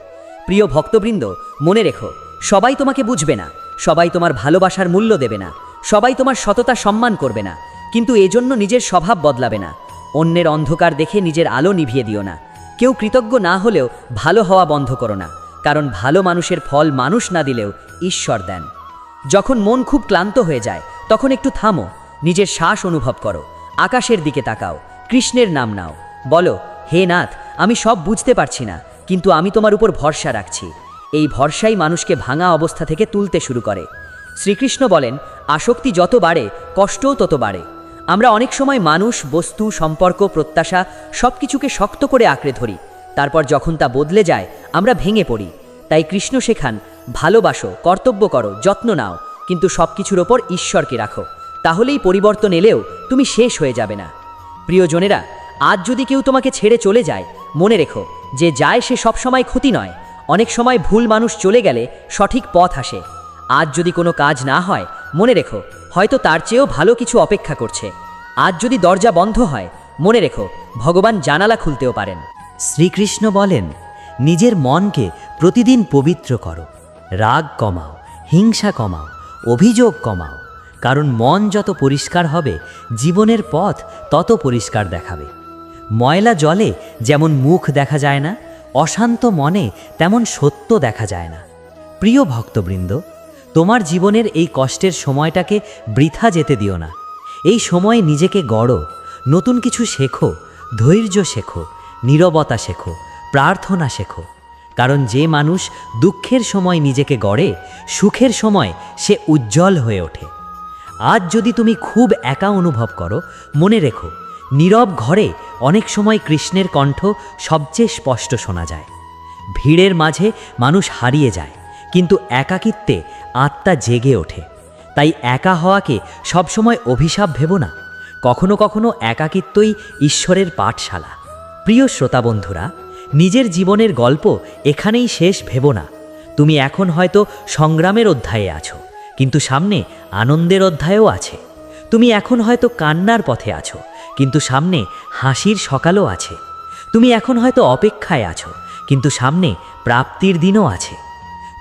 প্রিয় ভক্তবৃন্দ, মনে রেখো, সবাই তোমাকে বুঝবে না, সবাই তোমার ভালোবাসার মূল্য দেবে না, সবাই তোমার সততা সম্মান করবে না, কিন্তু এজন্য নিজের স্বভাব বদলাবে না। অন্যের অন্ধকার দেখে নিজের আলো নিভিয়ে দিও না। কেউ কৃতজ্ঞ না হলেও ভালো হওয়া বন্ধ করো না, কারণ ভালো মানুষের ফল মানুষ না দিলেও ঈশ্বর দেন। যখন মন খুব ক্লান্ত হয়ে যায় তখন একটু থামো, নিজের শ্বাস অনুভব করো, আকাশের দিকে তাকাও, কৃষ্ণের নাম নাও, বলো, হে নাথ, আমি সব বুঝতে পারছি না, কিন্তু আমি তোমার উপর ভরসা রাখছি। এই ভরসাই মানুষকে ভাঙা অবস্থা থেকে তুলতে শুরু করে। শ্রীকৃষ্ণ বলেন, আসক্তি যত বাড়ে কষ্টও তত বাড়ে। আমরা অনেক সময় মানুষ, বস্তু, সম্পর্ক, প্রত্যাশা সব কিছুকে শক্ত করে আঁকড়ে ধরি, তারপর যখন তা বদলে যায় আমরা ভেঙে পড়ি। তাই কৃষ্ণ শেখান, ভালোবাসো, কর্তব্য করো, যত্ন নাও, কিন্তু সব কিছুর ওপর ঈশ্বরকে রাখো, তাহলেই পরিবর্তন এলেও তুমি শেষ হয়ে যাবে না। প্রিয়জনেরা, আজ যদি কেউ তোমাকে ছেড়ে চলে যায়, মনে রেখো, যে যায় সে সবসময় ক্ষতি নয়। অনেক সময় ভুল মানুষ চলে গেলে সঠিক পথ আসে। আজ যদি কোনো কাজ না হয়, মনে রেখো, হয়তো তার চেয়েও ভালো কিছু অপেক্ষা করছে। আজ যদি দরজা বন্ধ হয়, মনে রেখো, ভগবান জানালা খুলতেও পারেন। শ্রীকৃষ্ণ বলেন, নিজের মনকে প্রতিদিন পবিত্র করো, রাগ কমাও, হিংসা কমাও, অভিযোগ কমাও, কারণ মন যত পরিষ্কার হবে জীবনের পথ তত পরিষ্কার দেখাবে। ময়লা জলে যেমন মুখ দেখা যায় না, অশান্ত মনে তেমন সত্য দেখা যায় না। প্রিয় ভক্তবৃন্দ, তোমার জীবনের এই কষ্টের সময়টাকে বৃথা যেতে দিও না। এই সময়ে নিজেকে গড়ো, নতুন কিছু শেখো, ধৈর্য শেখো, নীরবতা শেখো, প্রার্থনা শেখো। কারণ যে মানুষ দুঃখের সময় নিজেকে গড়ে, সুখের সময় সে উজ্জ্বল হয়ে ওঠে। আজ যদি তুমি খুব একা অনুভব করো, মনে রেখো, নীরব ঘরে অনেক সময় কৃষ্ণের কণ্ঠ সবচেয়ে স্পষ্ট শোনা যায়। ভিড়ের মাঝে মানুষ হারিয়ে যায়, কিন্তু একাকিত্বে আত্মা জেগে ওঠে। তাই একা হওয়াকে সবসময় অভিশাপ ভেবো না, কখনো কখনো একাকিত্বই ঈশ্বরের পাঠশালা। প্রিয় শ্রোতা বন্ধুরা, নিজের জীবনের গল্প এখানেই শেষ ভেবো না। তুমি এখন হয়তো সংগ্রামের অধ্যায়ে আছো, কিন্তু সামনে আনন্দের অধ্যায়ও আছে। তুমি এখন হয়তো কান্নার পথে আছো, কিন্তু সামনে হাসির সকালও আছে। তুমি এখন হয়তো অপেক্ষায় আছো, কিন্তু সামনে প্রাপ্তির দিনও আছে।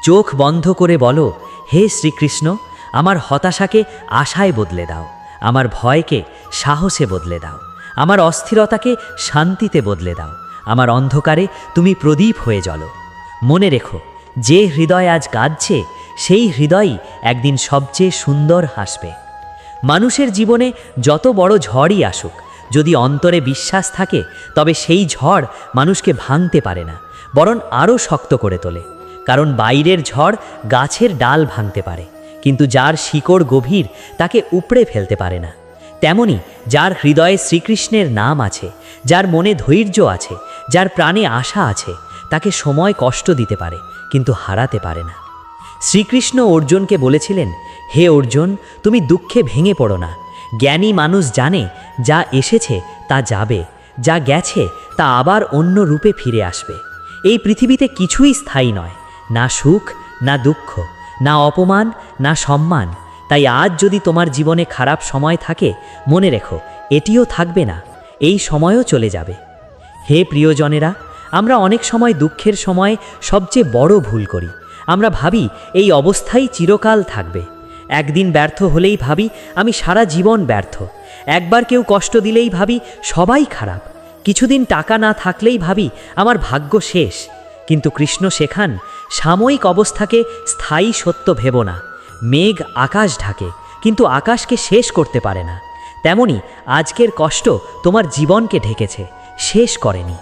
চোখ বন্ধ করে বলো, হে শ্রীকৃষ্ণ, আমার হতাশাকে আশায় বদলে দাও, আমার ভয়কে সাহসে বদলে দাও, আমার অস্থিরতাকে শান্তিতে বদলে দাও, আমার অন্ধকারে তুমি প্রদীপ হয়ে জ্বলো। মনে রেখো, যে হৃদয় আজ কাঁদছে সেই হৃদয়ই একদিন সবচেয়ে সুন্দর হাসবে। মানুষের জীবনে যত বড় ঝড়ই আসুক, যদি অন্তরে বিশ্বাস থাকে তবে সেই ঝড় মানুষকে ভাঙতে পারে না, বরং আরও শক্ত করে তোলে। কারণ বাইরের ঝড় গাছের ডাল ভাঙতে পারে, কিন্তু যার শিকড় গভীর তাকে উপড়ে ফেলতে পারে না। তেমনি যার হৃদয়ে শ্রীকৃষ্ণের নাম আছে, যার মনে ধৈর্য আছে, যার প্রাণে আশা আছে, তাকে সময় কষ্ট দিতে পারে কিন্তু হারাতে পারে না। শ্রীকৃষ্ণ অর্জুনকে বলেছিলেন, হে অর্জুন, তুমি দুঃখে ভেঙে পড়ো না। জ্ঞানী মানুষ জানে যা এসেছে তা যাবে, যা গেছে তা আবার অন্য রূপে ফিরে আসবে। এই পৃথিবীতে কিছুই স্থায়ী নয়, না সুখ, না দুঃখ, না অপমান, না সম্মান। তাই আজ যদি তোমার জীবনে খারাপ সময় থাকে, মনে রেখো, এটিও থাকবে না, এই সময়ও চলে যাবে। হে প্রিয়জনেরা, আমরা অনেক সময় দুঃখের সময় সবচেয়ে বড় ভুল করি। আমরা ভাবি এই অবস্থাই চিরকাল থাকবে। একদিন ব্যর্থ হলেই ভাবি আমি সারা জীবন ব্যর্থ। একবার কেউ কষ্ট দিলেই ভাবি সবাই খারাপ। কিছুদিন টাকা না থাকলেই ভাবি আমার ভাগ্য শেষ। কিন্তু কৃষ্ণ শেখান, সাময়িক অবস্থাকে স্থায়ী সত্য ভেবো না। মেঘ আকাশ ঢাকে, কিন্তু আকাশকে শেষ করতে পারে না। তেমনি আজকের কষ্ট তোমার জীবনকে ঢেকেছে, শেষ করেনি।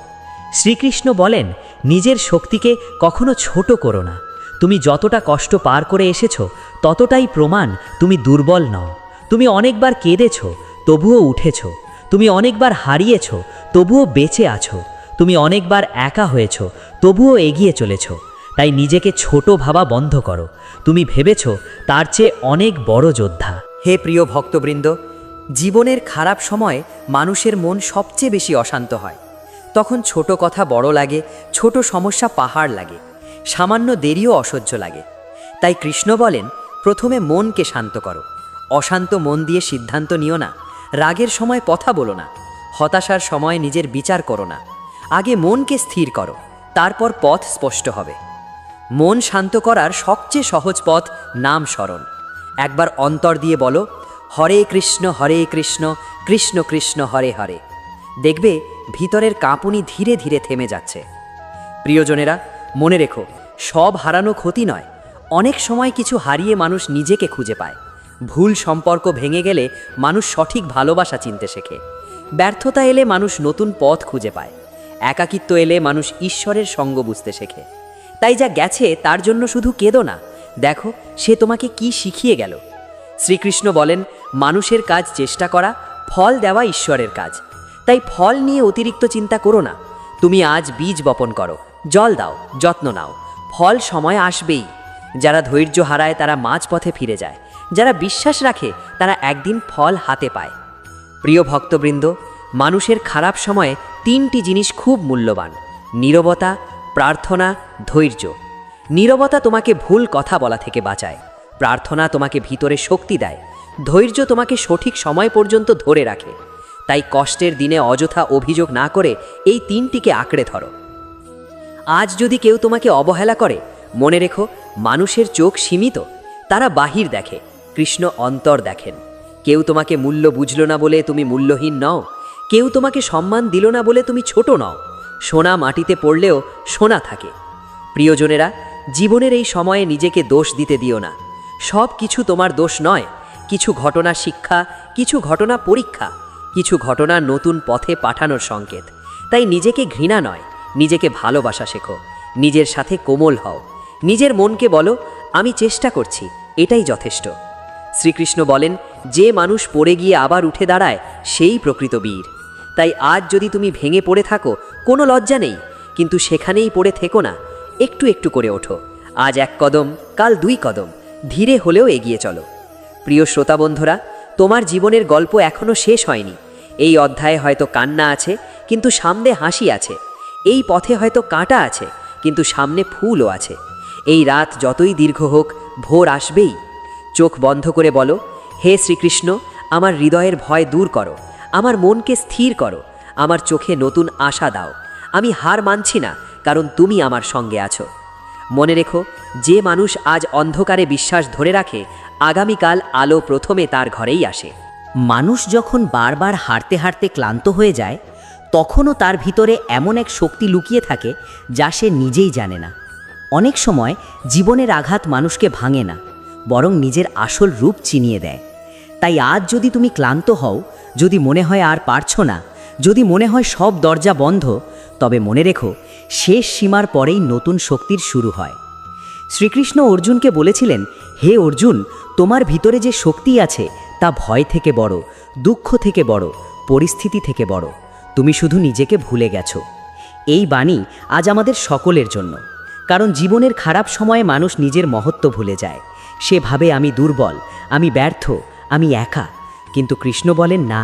শ্রীকৃষ্ণ বলেন, নিজের শক্তিকে কখনো ছোট করো না। তুমি যতটা কষ্ট পার করে এসেছো ততটাই প্রমাণ তুমি দুর্বল নও। তুমি অনেকবার কেঁদেছো, তবুও উঠেছো। তুমি অনেকবার হারিয়েছো, তবুও বেঁচে আছো। তুমি অনেকবার একা হয়েছো, তবুও এগিয়ে চলেছো। তাই নিজেকে ছোট ভাবা বন্ধ করো। তুমি ভেবেছো তার চেয়ে অনেক বড় যোদ্ধা। হে প্রিয় ভক্তবৃন্দ, জীবনের খারাপ সময়ে মানুষের মন সবচেয়ে বেশি অশান্ত হয়। তখন ছোট কথা বড় লাগে, ছোট সমস্যা পাহাড় লাগে, সামান্য দেরিও অসহ্য লাগে। তাই কৃষ্ণ বলেন, প্রথমে মনকে শান্ত করো। অশান্ত মন দিয়ে সিদ্ধান্ত নিও না, রাগের সময় কথা বলো না, হতাশার সময় নিজের বিচার করো না। আগে মনকে স্থির করো, তারপর পথ স্পষ্ট হবে। মন শান্ত করার সবচেয়ে সহজ পথ নাম স্মরণ। একবার অন্তর দিয়ে বলো, হরে কৃষ্ণ কৃষ্ণ কৃষ্ণ হরে হরে। দেখবে ভিতরের কাঁপুনি ধীরে ধীরে থেমে যাচ্ছে। প্রিয়জনেরা, মনে রেখো, সব হারানো ক্ষতি নয়। অনেক সময় কিছু হারিয়ে মানুষ নিজেকে খুঁজে পায়। ভুল সম্পর্ক ভেঙে গেলে মানুষ সঠিক ভালোবাসা চিনতে শেখে। ব্যর্থতা এলে মানুষ নতুন পথ খুঁজে পায়। একাকিত্ব এলে মানুষ ঈশ্বরের সঙ্গ বুঝতে শেখে। তাই যা গেছে তার জন্য শুধু কেঁদো না, দেখো সে তোমাকে কি শিখিয়ে গেল। শ্রীকৃষ্ণ বলেন, মানুষের কাজ চেষ্টা করা, ফল দেওয়া ঈশ্বরের কাজ। তাই ফল নিয়ে অতিরিক্ত চিন্তা করো না। তুমি আজ বীজ বপন করো, জল দাও, যত্ন নাও, ফল সময় আসবেই। যারা ধৈর্য হারায় তারা মাঝপথে ফিরে যায়, যারা বিশ্বাস রাখে তারা একদিন ফল হাতে পায়। প্রিয় ভক্তবৃন্দ, মানুষের খারাপ সময়ে 3টি জিনিস খুব মূল্যবান: নীরবতা, প্রার্থনা, ধৈর্য। নীরবতা তোমাকে ভুল কথা বলা থেকে বাঁচায়, প্রার্থনা তোমাকে ভিতরে শক্তি দেয়, ধৈর্য তোমাকে সঠিক সময় পর্যন্ত ধরে রাখে। তাই কষ্টের দিনে অযথা অভিযোগ না করে এই 3টিকে আঁকড়ে ধরো। আজ যদি কেউ তোমাকে অবহেলা করে, মনে রেখো, মানুষের চোখ সীমিত, তারা বাহির দেখে, কৃষ্ণ অন্তর দেখেন। কেউ তোমাকে মূল্য বুঝল না বলে তুমি মূল্যহীন নও, কেউ তোমাকে সম্মান দিল না বলে তুমি ছোট নও। সোনা মাটিতে পড়লেও সোনা থাকে। প্রিয়জনেরা, জীবনের এই সময়ে নিজেকে দোষ দিতে দিও না। সব কিছু তোমার দোষ নয়। কিছু ঘটনা শিক্ষা, কিছু ঘটনা পরীক্ষা, কিছু ঘটনা নতুন পথে পাঠানোর সংকেত। তাই নিজেকে ঘৃণা নয়, নিজেকে ভালোবাসা শেখো। নিজের সাথে কোমল হও। নিজের মনকে বলো, আমি চেষ্টা করছি, এটাই যথেষ্ট। শ্রীকৃষ্ণ বলেন, যে মানুষ পড়ে গিয়ে আবার উঠে দাঁড়ায় সেই প্রকৃত বীর। তাই আজ যদি তুমি ভেঙে পড়ে থাকো, কোনো লজ্জা নেই, কিন্তু সেখানেই পড়ে থেকো না, একটু একটু করে ওঠো। আজ 1 কদম, কাল 2 কদম, ধীরে হলেও এগিয়ে চলো। প্রিয় শ্রোতা বন্ধুরা, তোমার জীবনের গল্প এখনো শেষ হয়নি। এই অধ্যায়ে হয়তো কান্না আছে, কিন্তু সামনে হাসি আছে। এই পথে হয়তো কাঁটা আছে, কিন্তু সামনে ফুলও আছে। এই রাত যতই দীর্ঘ হোক, ভোর আসবেই। চোখ বন্ধ করে বলো, হে শ্রীকৃষ্ণ, আমার হৃদয়ের ভয় দূর করো, আমার মনকে স্থির করো, আমার চোখে নতুন আশা দাও। আমি হার মানছি না, কারণ তুমি আমার সঙ্গে আছো। মনে রেখো, যে মানুষ আজ অন্ধকারে বিশ্বাস ধরে রাখে, আগামীকাল আলো প্রথমে তার ঘরেই আসে। মানুষ যখন বারবার হারতে হারতে ক্লান্ত হয়ে যায়, তখনও তার ভিতরে এমন এক শক্তি লুকিয়ে থাকে যা সে নিজেই জানে না। অনেক সময় জীবনের আঘাত মানুষকে ভাঙে না, বরং নিজের আসল রূপ চিনিয়ে দেয়। তাই আজ যদি তুমি ক্লান্ত হও, যদি মনে হয় আর পারছো না, যদি মনে হয় সব দরজা বন্ধ, তবে মনে রেখো, শেষ সীমার পরেই নতুন শক্তির শুরু হয়। শ্রীকৃষ্ণ অর্জুনকে বলেছিলেন, হে অর্জুন, তোমার ভিতরে যে শক্তি আছে তা ভয় থেকে বড়, দুঃখ থেকে বড়, পরিস্থিতি থেকে বড়। তুমি শুধু নিজেকে ভুলে গেছো। এই বাণী আজ আমাদের সকলের জন্য। কারণ জীবনের খারাপ সময়ে মানুষ নিজের মহত্ব ভুলে যায়। সে ভাবে, আমি দুর্বল, আমি ব্যর্থ, আমি একা। কিন্তু কৃষ্ণ বলেন, না,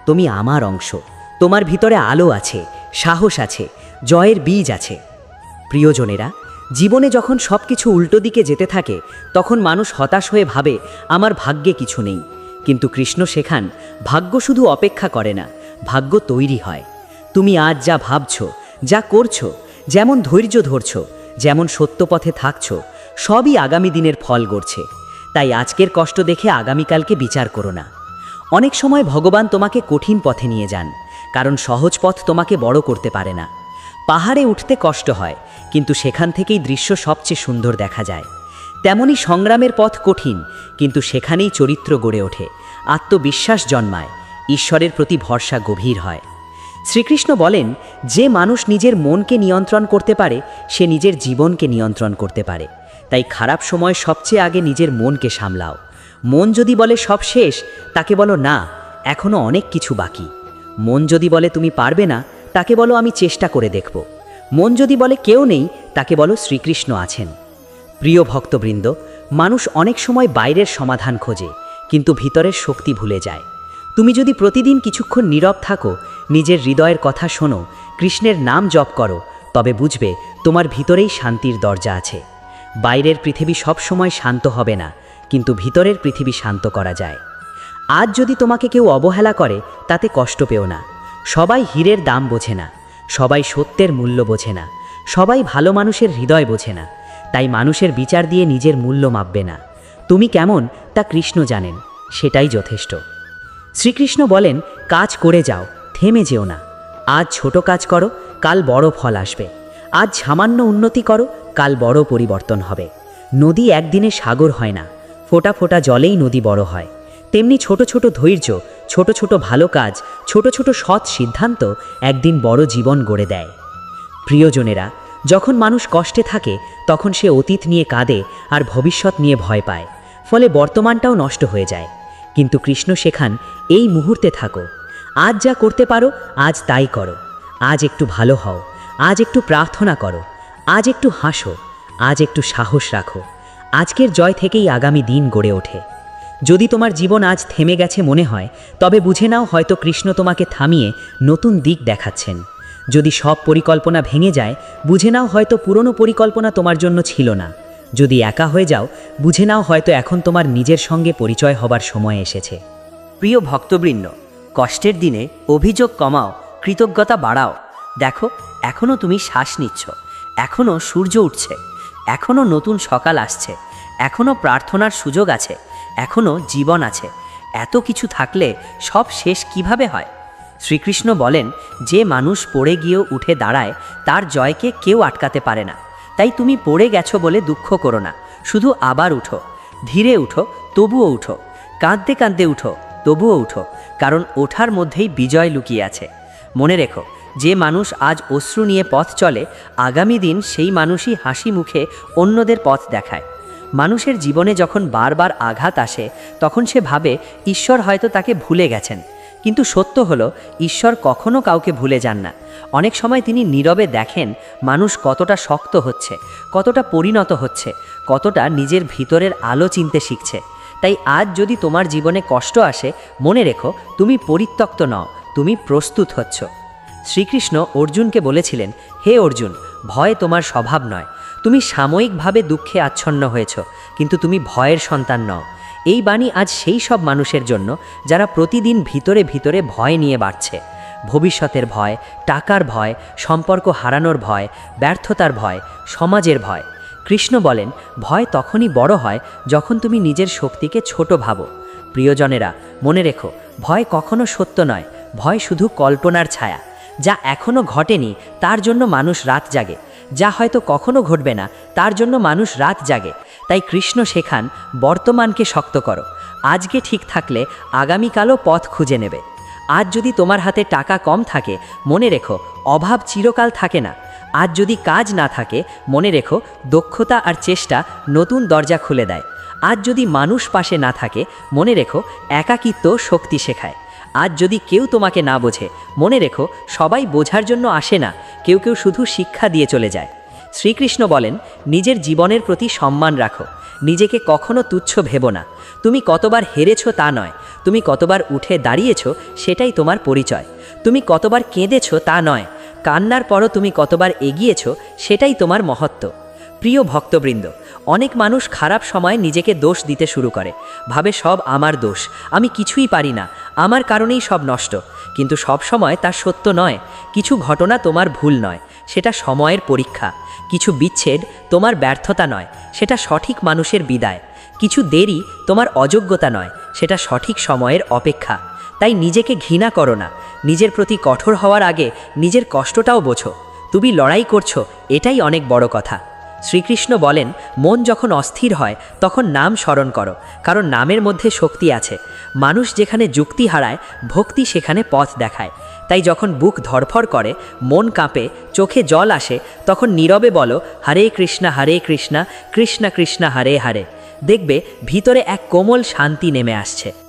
তুমি আমার অংশ। তোমার ভিতরে আলো আছে, সাহস আছে, জয়ের বীজ আছে। প্রিয়জনেরা, জীবনে যখন সব কিছু উল্টো দিকে যেতে থাকে, তখন মানুষ হতাশ হয়ে ভাবে, আমার ভাগ্যে কিছু নেই। কিন্তু কৃষ্ণ শেখান, ভাগ্য শুধু অপেক্ষা করে না, ভাগ্য তৈরি হয়। তুমি আজ যা ভাবছো, যা করছো, যেমন ধৈর্য ধরছো, যেমন সত্য পথে থাকছো, সবই আগামী দিনের ফল গড়ছে। তাই আজকের কষ্ট দেখে আগামীকালকে বিচার করো না। অনেক সময় ভগবান তোমাকে কঠিন পথে নিয়ে যান, কারণ সহজ পথ তোমাকে বড় করতে পারে না। পাহাড়ে উঠতে কষ্ট হয়, কিন্তু সেখান থেকেই দৃশ্য সবচেয়ে সুন্দর দেখা যায়। তেমনি সংগ্রামের পথ কঠিন, কিন্তু সেখানেই চরিত্র গড়ে ওঠে, আত্মবিশ্বাস জন্মায়, ঈশ্বরের প্রতি ভরসা গভীর হয়। শ্রীকৃষ্ণ বলেন, যে মানুষ নিজের মনকে নিয়ন্ত্রণ করতে পারে, সে নিজের জীবনকে নিয়ন্ত্রণ করতে পারে। তাই খারাপ সময় সবচেয়ে আগে নিজের মনকে সামলাও। মন যদি বলে সব শেষ, তাকে বলো না, এখনও অনেক কিছু বাকি। মন যদি বলে তুমি পারবে না, তাকে বলো আমি চেষ্টা করে দেখব। মন যদি বলে কেউ নেই, তাকে বলো শ্রীকৃষ্ণ আছেন। প্রিয় ভক্তবৃন্দ, মানুষ অনেক সময় বাইরের সমাধান খোঁজে, কিন্তু ভিতরের শক্তি ভুলে যায়। তুমি যদি প্রতিদিন কিছুক্ষণ নীরব থাকো, নিজের হৃদয়ের কথা শোনো, কৃষ্ণের নাম জপ করো, তবে বুঝবে তোমার ভিতরেই শান্তির দরজা আছে। বাইরের পৃথিবী সব সময় শান্ত হবে না, কিন্তু ভিতরের পৃথিবী শান্ত করা যায়। আজ যদি তোমাকে কেউ অবহেলা করে, তাতে কষ্ট পেও না। সবাই হীরের দাম বোঝে না, সবাই সত্যের মূল্য বোঝে না, সবাই ভালো মানুষের হৃদয় বোঝে না। তাই মানুষের বিচার দিয়ে নিজের মূল্য মাপবে না। তুমি কেমন তা কৃষ্ণ জানেন, সেটাই যথেষ্ট। শ্রীকৃষ্ণ বলেন, কাজ করে যাও, থেমে যেও না। আজ ছোট কাজ করো, কাল বড় ফল আসবে। আজ সামান্য উন্নতি করো, কাল বড় পরিবর্তন হবে। নদী একদিনে সাগর হয় না, ফোঁটা ফোঁটা জলেই নদী বড় হয়। তেমনি ছোট ছোট ধৈর্য, ছোট ছোট ভালো কাজ, ছোট ছোট সৎ সিদ্ধান্ত একদিন বড় জীবন গড়ে দেয়। প্রিয়জনেরা, যখন মানুষ কষ্টে থাকে, তখন সে অতীত নিয়ে কাঁদে আর ভবিষ্যৎ নিয়ে ভয় পায়, ফলে বর্তমানটাও নষ্ট হয়ে যায়। কিন্তু কৃষ্ণ শেখান, এই মুহূর্তে থাকো। আজ যা করতে পারো, আজ তাই করো। আজ একটু ভালো হও, আজ একটু প্রার্থনা করো, আজ একটু হাসো, আজ একটু সাহস রাখো। আজকের জয় থেকেই আগামী দিন গড়ে ওঠে। যদি তোমার জীবন আজ থেমে গেছে মনে হয়, তবে বুঝে নাও হয়তো কৃষ্ণ তোমাকে থামিয়ে নতুন দিক দেখাচ্ছেন। যদি সব পরিকল্পনা ভেঙে যায়, বুঝে নাও হয়তো পুরনো পরিকল্পনা তোমার জন্য ছিল না। যদি একা হয়ে যাও, বুঝে নাও হয়তো এখন তোমার নিজের সঙ্গে পরিচয় হবার সময় এসেছে। প্রিয় ভক্তবৃন্দ, কষ্টের দিনে অভিযোগ কমাও, কৃতজ্ঞতা বাড়াও। দেখো, এখনও তুমি শ্বাস নিচ্ছ, এখনও সূর্য উঠছে, এখনও নতুন সকাল আসছে, এখনও প্রার্থনার সুযোগ আছে, এখনও জীবন আছে। এত কিছু থাকলে সব শেষ কিভাবে হয়? শ্রীকৃষ্ণ বলেন, যে মানুষ পড়ে গিয়েও উঠে দাঁড়ায়, তার জয়কে কেউ আটকাতে পারে না। তাই তুমি পড়ে গেছো বলে দুঃখ করো না, শুধু আবার উঠো। ধীরে উঠো, তবুও উঠো। কাঁদতে কাঁদতে উঠো, তবুও উঠো, কারণ ওঠার মধ্যেই বিজয় লুকিয়ে আছে। মনে রেখো, যে মানুষ আজ অশ্রু নিয়ে পথ চলে, আগামী দিন সেই মানুষই হাসি মুখে অন্যদের পথ দেখায়। মানুষের জীবনে যখন বারবার আঘাত আসে, তখন সে ভাবে ঈশ্বর হয়তো তাকে ভুলে গেছেন। কিন্তু সত্য হলো, ঈশ্বর কখনো কাউকে ভুলে যান না। অনেক সময় তিনি নীরবে দেখেন মানুষ কতটা শক্ত হচ্ছে, কতটা পরিণত হচ্ছে, কতটা নিজের ভিতরের আলো চিনতে শিখছে। তাই আজ যদি তোমার জীবনে কষ্ট আসে, মনে রেখো তুমি পরিত্যক্ত নও, তুমি প্রস্তুত হচ্ছ। শ্রীকৃষ্ণ অর্জুনকে বলেছিলেন, হে অর্জুন, ভয় তোমার স্বভাব নয়। তুমি সাময়িকভাবে দুঃখে আচ্ছন্ন হয়েছ, কিন্তু তুমি ভয়ের সন্তান নও। এই বাণী আজ সেই সব মানুষের জন্য যারা প্রতিদিন ভিতরে ভিতরে ভয় নিয়ে বাড়ছে। ভবিষ্যতের ভয়, টাকার ভয়, সম্পর্ক হারানোর ভয়, ব্যর্থতার ভয়, সমাজের ভয়। কৃষ্ণ বলেন, ভয় তখনই বড় হয় যখন তুমি নিজের শক্তিকে ছোট ভাবো। প্রিয়জনেরা, মনে রেখো, ভয় কখনো সত্য নয়, ভয় শুধু কল্পনার ছায়া। যা এখনো ঘটেনি তার জন্য মানুষ রাত জাগে, যা হয়তো কখনো ঘটবে না তার জন্য মানুষ রাত জাগে। তাই কৃষ্ণ শেখান, বর্তমানকে শক্ত করো। আজকে ঠিক থাকলে আগামীকালও পথ খুঁজে নেবে। আজ যদি তোমার হাতে টাকা কম থাকে, মনে রেখো অভাব চিরকাল থাকে না। আজ যদি কাজ না থাকে, মনে রেখো দক্ষতা আর চেষ্টা নতুন দরজা খুলে দেয়। আজ যদি মানুষ পাশে না থাকে, মনে রেখো একাকিত্ব শক্তি শেখায়। আজ যদি কেউ তোমাকে না বোঝে, মনে রেখো সবাই বোঝার জন্য আসে না, কেউ কেউ শুধু শিক্ষা দিয়ে চলে যায়। শ্রীকৃষ্ণ বলেন, নিজের জীবনের প্রতি সম্মান রাখো, নিজেকে কখনো তুচ্ছ ভেবো না। তুমি কতবার হেরেছো তা নয়, তুমি কতবার উঠে দাঁড়িয়েছো সেটাই তোমার পরিচয়। তুমি কতবার কেঁদেছো তা নয়, কান্নার পরও তুমি কতবার এগিয়েছো সেটাই তোমার মহত্ব। প্রিয় ভক্তবৃন্দ, অনেক মানুষ খারাপ সময় নিজেকে দোষ দিতে শুরু করে, ভাবে সব আমার দোষ, আমি কিছুই পারি না, আমার কারণেই সব নষ্ট। কিন্তু সব সময় তা সত্য নয়। কিছু ঘটনা তোমার ভুল নয়, সেটা সময়ের পরীক্ষা। কিছু বিচ্ছেদ তোমার ব্যর্থতা নয়, সেটা সঠিক মানুষের বিদায়। কিছু দেরি তোমার অযোগ্যতা নয়, সেটা সঠিক সময়ের অপেক্ষা। তাই নিজেকে ঘৃণা করো না, নিজের প্রতি কঠোর হওয়ার আগে নিজের কষ্টটাও বোঝো। তুমি লড়াই করছো, এটাই অনেক বড় কথা। শ্রীকৃষ্ণ বলেন, মন যখন অস্থির হয় তখন নাম স্মরণ করো, কারণ নামের মধ্যে শক্তি আছে। মানুষ যেখানে যুক্তি হারায়, ভক্তি সেখানে পথ দেখায়। তাই যখন বুক ধড়ফড় করে, মন কাঁপে, চোখে জল আসে, তখন নীরবে বলো, হরে কৃষ্ণা কৃষ্ণ কৃষ্ণ হরে হরে। দেখবে ভিতরে এক কোমল শান্তি নেমে আসছে।